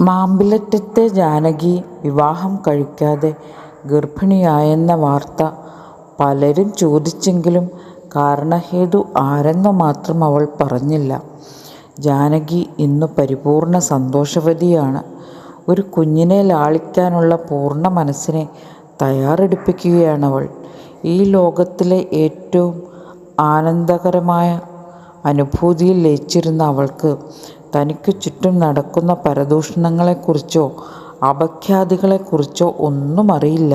മാമ്പിലറ്റത്തെ ജാനകി വിവാഹം കഴിക്കാതെ ഗർഭിണിയായെന്ന വാർത്ത പലരും ചോദിച്ചെങ്കിലും കാരണഹേതു ആരെന്നു മാത്രം അവൾ പറഞ്ഞില്ല. ജാനകി ഇന്നു പരിപൂർണ സന്തോഷവതിയാണ്. ഒരു കുഞ്ഞിനെ ലാളിക്കാനുള്ള പൂർണ്ണ മനസ്സിനെ തയ്യാറെടുപ്പിക്കുകയാണവൾ. ഈ ലോകത്തിലെ ഏറ്റവും ആനന്ദകരമായ അനുഭൂതിയിൽ ലയിച്ചിരുന്ന അവൾക്ക് തനിക്കു ചുറ്റും നടക്കുന്ന പരദൂഷണങ്ങളെക്കുറിച്ചോ അപഖ്യാതികളെക്കുറിച്ചോ ഒന്നും അറിയില്ല.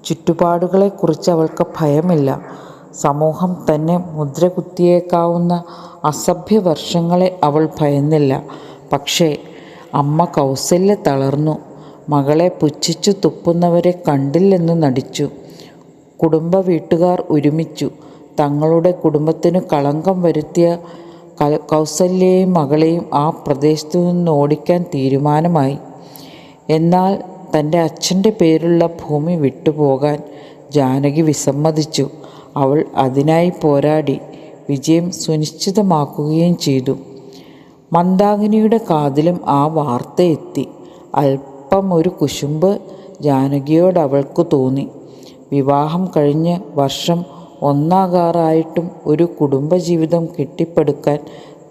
ചുറ്റുപാടുകളെക്കുറിച്ച് അവൾക്ക് ഭയമില്ല. സമൂഹം തന്നെ മുദ്രകുത്തിയേക്കാവുന്ന അസഭ്യവർഷങ്ങളെ അവൾ ഭയന്നില്ല. പക്ഷേ അമ്മ കൗസല്യ തളർന്നു. മകളെ പുച്ഛിച്ചു തുപ്പുന്നവരെ കണ്ടില്ലെന്നു നടിച്ചു. കുടുംബ വീട്ടുകാർ ഒരുമിച്ചു തങ്ങളുടെ കുടുംബത്തിനു കളങ്കം വരുത്തിയ കൗസല്യയെയും മകളെയും ആ പ്രദേശത്തു നിന്ന് ഓടിക്കാൻ തീരുമാനമായി. എന്നാൽ തൻ്റെ അച്ഛൻ്റെ പേരുള്ള ഭൂമി വിട്ടുപോകാൻ ജാനകി വിസമ്മതിച്ചു. അവൾ അതിനായി പോരാടി വിജയം സുനിശ്ചിതമാക്കുകയും ചെയ്തു. മന്ദാകിനിയുടെ കാതിലും ആ വാർത്ത എത്തി. അല്പം ഒരു കുശുമ്പ് ജാനകിയോടവൾക്കു തോന്നി. വിവാഹം കഴിഞ്ഞ് വർഷം ഒന്നാകാറായിട്ടും ഒരു കുടുംബജീവിതം കെട്ടിപ്പടുക്കാൻ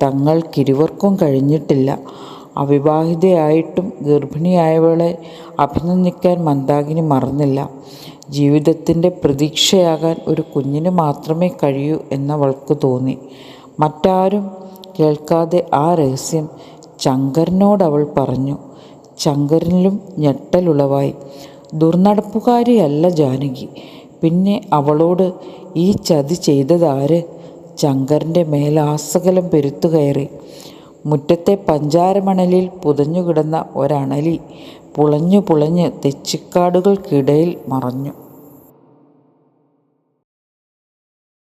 തങ്ങൾക്കിരുവർക്കും കഴിഞ്ഞിട്ടില്ല. അവിവാഹിതയായിട്ടും ഗർഭിണിയായവളെ അഭിനന്ദിക്കാൻ മന്ദാകിനി മറന്നില്ല. ജീവിതത്തിൻ്റെ പ്രതീക്ഷയാകാൻ ഒരു കുഞ്ഞിന് മാത്രമേ കഴിയൂ എന്നവൾക്ക് തോന്നി. മറ്റാരും കേൾക്കാതെ ആ രഹസ്യം ശങ്കരനോടവൾ പറഞ്ഞു. ശങ്കരനിലും ഞെട്ടലുളവായി. ദുർനടപ്പുകാരിയല്ല ജാനകി. പിന്നെ അവളോട് ഈ ചതി ചെയ്തതാര്? ശങ്കരൻ്റെ മേലാസകലം പെരുത്തുകയറി. മുറ്റത്തെ പഞ്ചാരമണലിൽ പുതഞ്ഞുകിടന്ന ഒരണലി പുളഞ്ഞു പുളഞ്ഞ് തെച്ചിക്കാടുകൾക്കിടയിൽ മറഞ്ഞു.